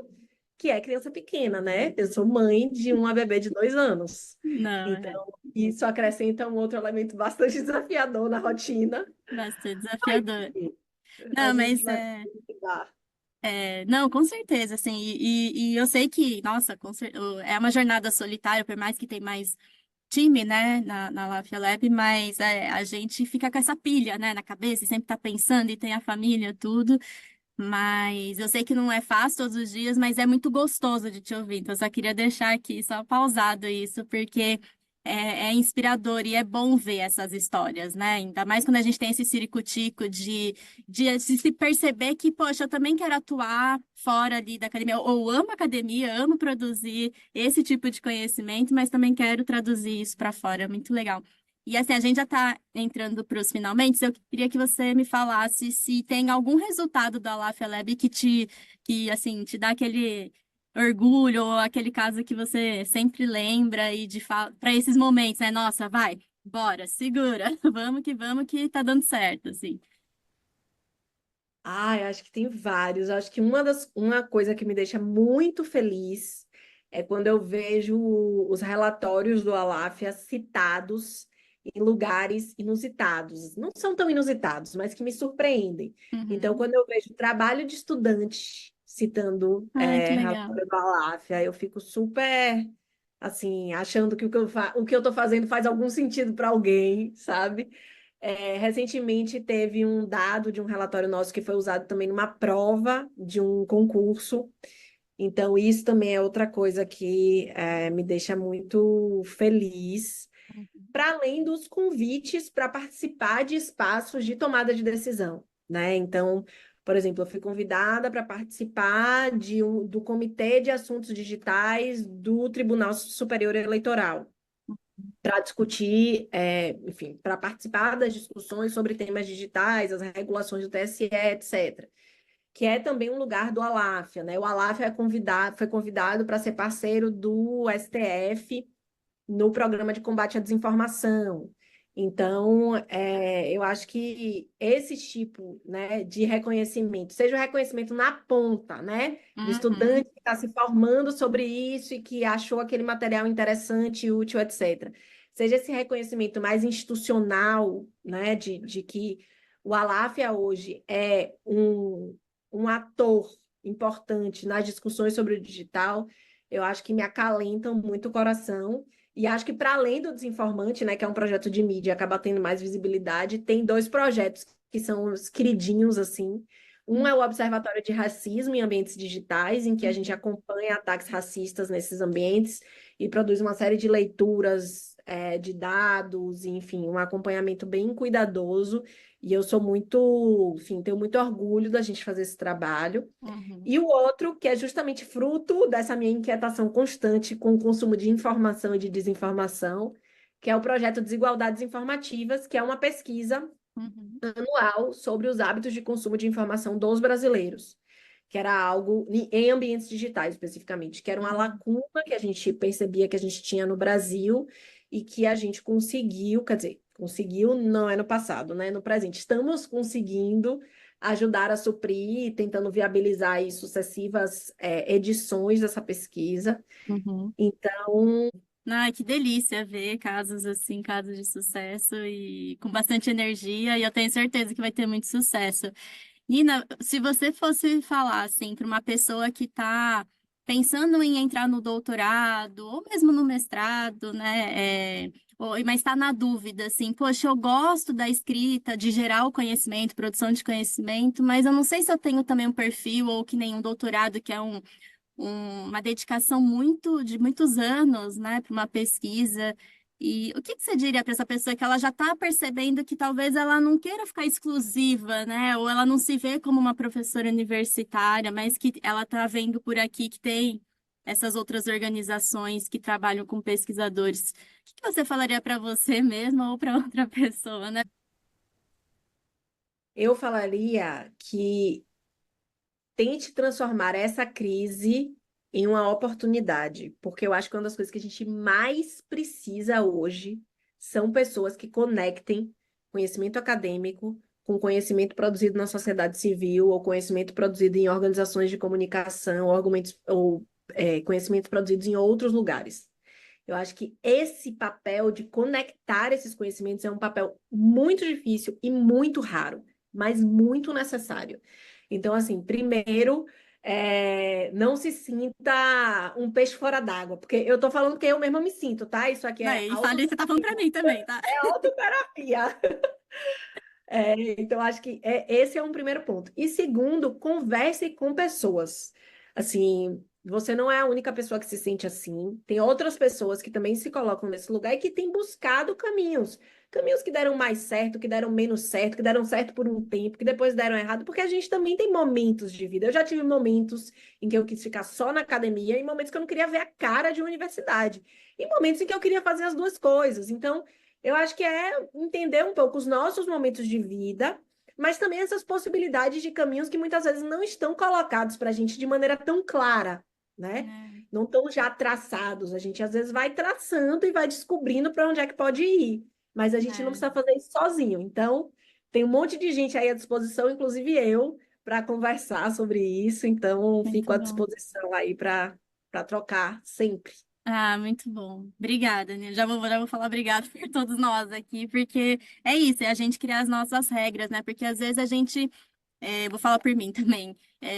que é criança pequena, né? Eu sou mãe de uma bebê de 2 anos. Não, Então, é isso acrescenta um outro elemento bastante desafiador na rotina. bastante Mas, desafiador. enfim, a Não, gente mas vai lidar. não, com certeza, assim, e eu sei que, nossa, é uma jornada solitária, por mais que tem mais time, né, na Lafia Lab, mas a gente fica com essa pilha, né, na cabeça, e sempre tá pensando, e tem a família, tudo, mas eu sei que não é fácil todos os dias, mas é muito gostoso de te ouvir, então eu só queria deixar aqui, só pausado isso, porque é inspirador e é bom ver essas histórias, né, ainda mais quando a gente tem esse ciricutico de se perceber que, poxa, eu também quero atuar fora ali da academia, ou amo academia, amo produzir esse tipo de conhecimento, mas também quero traduzir isso para fora, é muito legal. E assim, a gente já está entrando para os finalmente, eu queria que você me falasse se tem algum resultado da Lafia Lab que assim, te dá aquele orgulho, ou aquele caso que você sempre lembra e para esses momentos, né? Nossa, vai, bora, segura, vamos que tá dando certo, assim. Eu acho que tem vários. Eu acho que uma coisa que me deixa muito feliz é quando eu vejo os relatórios do Aláfia citados em lugares inusitados. Não são tão inusitados, mas que me surpreendem. Então, Uhum. quando eu vejo trabalho de estudante citando Ai, que legal. relatório do Aláfia, eu fico super, assim, achando que o que eu estou fazendo faz algum sentido para alguém, sabe? Recentemente teve um dado de um relatório nosso que foi usado também numa prova de um concurso. Então, isso também é outra coisa que me deixa muito feliz, para além dos convites para participar de espaços de tomada de decisão, né? Então, por exemplo, eu fui convidada para participar do Comitê de Assuntos Digitais do Tribunal Superior Eleitoral para discutir, enfim, para participar das discussões sobre temas digitais, as regulações do TSE, etc. Que é também um lugar do Aláfia, né? O Aláfia foi convidado para ser parceiro do STF no programa de combate à desinformação. Então, eu acho que esse tipo, né, de reconhecimento, seja o reconhecimento na ponta, né, do Uhum. estudante que está se formando sobre isso e que achou aquele material interessante, útil, etc. Seja esse reconhecimento mais institucional, né, de que o Aláfia hoje é um ator importante nas discussões sobre o digital, eu acho que me acalentam muito o coração. E acho que para além do Desinformante, né, que é um projeto de mídia, acaba tendo mais visibilidade, tem dois projetos que são os queridinhos assim. Um é o Observatório de Racismo em Ambientes Digitais, em que a gente Uhum. acompanha ataques racistas nesses ambientes e produz uma série de leituras, de dados, enfim, um acompanhamento bem cuidadoso. E eu sou muito, enfim, tenho muito orgulho da gente fazer esse trabalho. Uhum. E o outro, que é justamente fruto dessa minha inquietação constante com o consumo de informação e de desinformação, que é o projeto Desigualdades Informativas, que é uma pesquisa Uhum. anual sobre os hábitos de consumo de informação dos brasileiros, que era algo em ambientes digitais especificamente, que era uma Uhum. lacuna que a gente percebia que a gente tinha no Brasil e que a gente conseguiu, quer dizer, conseguiu não é no passado, né? No presente, estamos conseguindo ajudar a suprir, tentando viabilizar aí sucessivas edições dessa pesquisa. Uhum. Então, Ai, que delícia ver casos assim, casos de sucesso e com bastante energia, e eu tenho certeza que vai ter muito sucesso. Nina, se você fosse falar assim para uma pessoa que está pensando em entrar no doutorado ou mesmo no mestrado, né, mas está na dúvida, assim, poxa, eu gosto da escrita, de gerar o conhecimento, produção de conhecimento, mas eu não sei se eu tenho também um perfil ou que nem um doutorado, que é uma dedicação de muitos anos, né, para uma pesquisa. E o que que você diria para essa pessoa que ela já está percebendo que talvez ela não queira ficar exclusiva, né, ou ela não se vê como uma professora universitária, mas que ela está vendo por aqui que tem essas outras organizações que trabalham com pesquisadores. O que que você falaria para você mesma ou para outra pessoa, né? eu falaria que tente transformar essa crise em uma oportunidade, porque eu acho que uma das coisas que a gente mais precisa hoje são pessoas que conectem conhecimento acadêmico com conhecimento produzido na sociedade civil ou conhecimento produzido em organizações de comunicação ou conhecimentos produzidos em outros lugares. Eu acho que esse papel de conectar esses conhecimentos é um papel muito difícil e muito raro, mas muito necessário. Então, assim, primeiro, não se sinta um peixe fora d'água, porque eu tô falando que eu mesma me sinto, tá? Isso aqui é E falei, você tá falando pra mim também, tá? autoterapia. Então, acho que esse é um primeiro ponto. E segundo, converse com pessoas. Assim, você não é a única pessoa que se sente assim. Tem outras pessoas que também se colocam nesse lugar e que têm buscado caminhos. Caminhos que deram mais certo, que deram menos certo, que deram certo por um tempo, que depois deram errado, porque a gente também tem momentos de vida. Eu já tive momentos em que eu quis ficar só na academia e momentos que eu não queria ver a cara de universidade. E momentos em que eu queria fazer as duas coisas. Então, eu acho que é entender um pouco os nossos momentos de vida, mas também essas possibilidades de caminhos que muitas vezes não estão colocados para a gente de maneira tão clara, né? Não estão já traçados. A gente às vezes vai traçando e vai descobrindo para onde é que pode ir, mas a gente não precisa fazer isso sozinho. Então, tem um monte de gente aí à disposição, inclusive eu, para conversar sobre isso. Então, fico à disposição aí para trocar sempre. Ah, muito bom. Obrigada, Nina. Já vou falar obrigada por todos nós aqui, porque é isso, é a gente criar as nossas regras, né? Porque às vezes a gente, vou falar por mim também,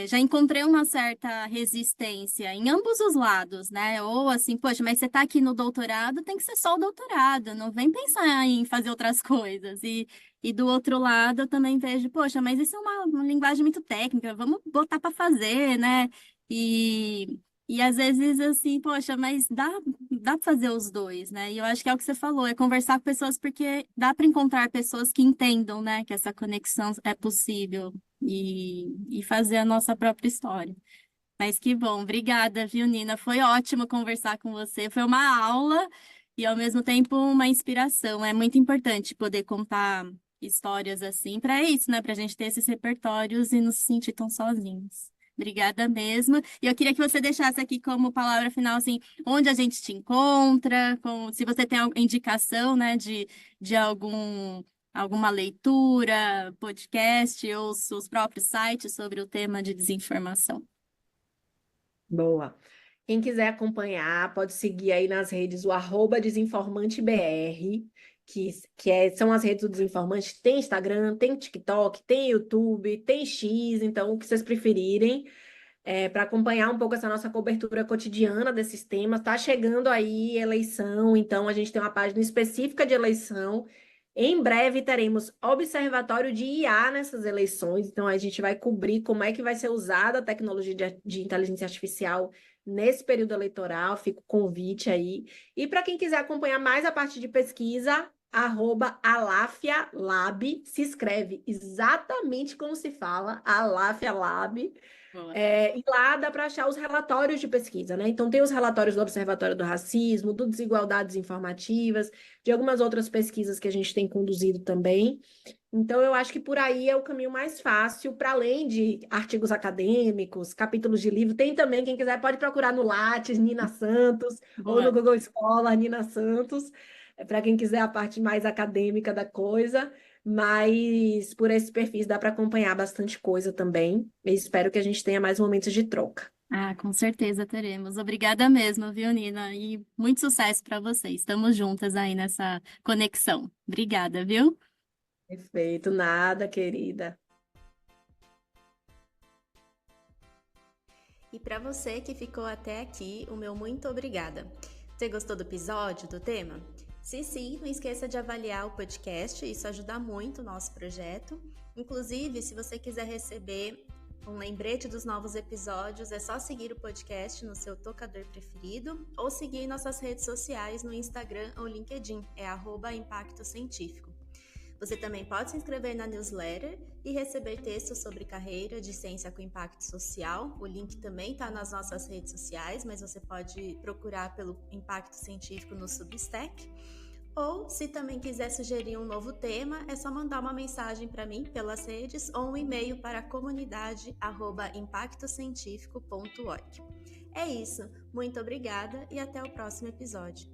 já encontrei uma certa resistência em ambos os lados, né? Ou assim, poxa, mas você tá aqui no doutorado, tem que ser só o doutorado, não vem pensar em fazer outras coisas. E do outro lado, eu também vejo, poxa, mas isso é uma linguagem muito técnica, vamos botar para fazer, né? E às vezes, assim, poxa, mas dá para fazer os dois, né? E eu acho que é o que você falou, é conversar com pessoas, porque dá para encontrar pessoas que entendam, né, que essa conexão é possível e fazer a nossa própria história. Mas que bom, obrigada, viu, Nina? Foi ótimo conversar com você, foi uma aula e ao mesmo tempo uma inspiração. É muito importante poder contar histórias assim, para isso, né? Para a gente ter esses repertórios e não se sentir tão sozinhos. Obrigada mesmo. E eu queria que você deixasse aqui como palavra final, assim, onde a gente te encontra, se você tem alguma indicação, né, de alguma leitura, podcast ou seus próprios sites sobre o tema de desinformação. Boa. Quem quiser acompanhar, pode seguir aí nas redes o @desinformantebr, são as redes do Desinformante. Tem Instagram, tem TikTok, tem YouTube, tem X, então o que vocês preferirem, para acompanhar um pouco essa nossa cobertura cotidiana desses temas. Está chegando aí eleição, então a gente tem uma página específica de eleição. Em breve teremos observatório de IA nessas eleições, então a gente vai cobrir como é que vai ser usada a tecnologia de inteligência artificial nesse período eleitoral. Fica o convite aí. E para quem quiser acompanhar mais a parte de pesquisa, @alafialab, se escreve exatamente como se fala, alafialab. E lá dá para achar os relatórios de pesquisa, né? Então, tem os relatórios do Observatório do Racismo, do Desigualdades Informativas, de algumas outras pesquisas que a gente tem conduzido também. Então, eu acho que por aí é o caminho mais fácil, para além de artigos acadêmicos, capítulos de livro. Tem também, quem quiser, pode procurar no Lattes, Nina Santos, ou no Google Scholar, Nina Santos, para quem quiser a parte mais acadêmica da coisa. Mas por esses perfis dá para acompanhar bastante coisa também. E espero que a gente tenha mais momentos de troca. Ah, com certeza teremos. Obrigada mesmo, viu, Nina? E muito sucesso para vocês. Estamos juntas aí nessa conexão. Obrigada, viu? Perfeito, nada, querida. E para você que ficou até aqui, o meu muito obrigada. Você gostou do episódio, do tema? Se sim, não esqueça de avaliar o podcast, isso ajuda muito o nosso projeto. Inclusive, se você quiser receber um lembrete dos novos episódios, é só seguir o podcast no seu tocador preferido ou seguir nossas redes sociais no Instagram ou LinkedIn, @Impacto Científico. Você também pode se inscrever na newsletter e receber textos sobre carreira de ciência com impacto social. O link também está nas nossas redes sociais, mas você pode procurar pelo Impacto Científico no Substack. Ou, se também quiser sugerir um novo tema, é só mandar uma mensagem para mim pelas redes ou um e-mail para comunidade@impactocientifico.org. É isso, muito obrigada e até o próximo episódio.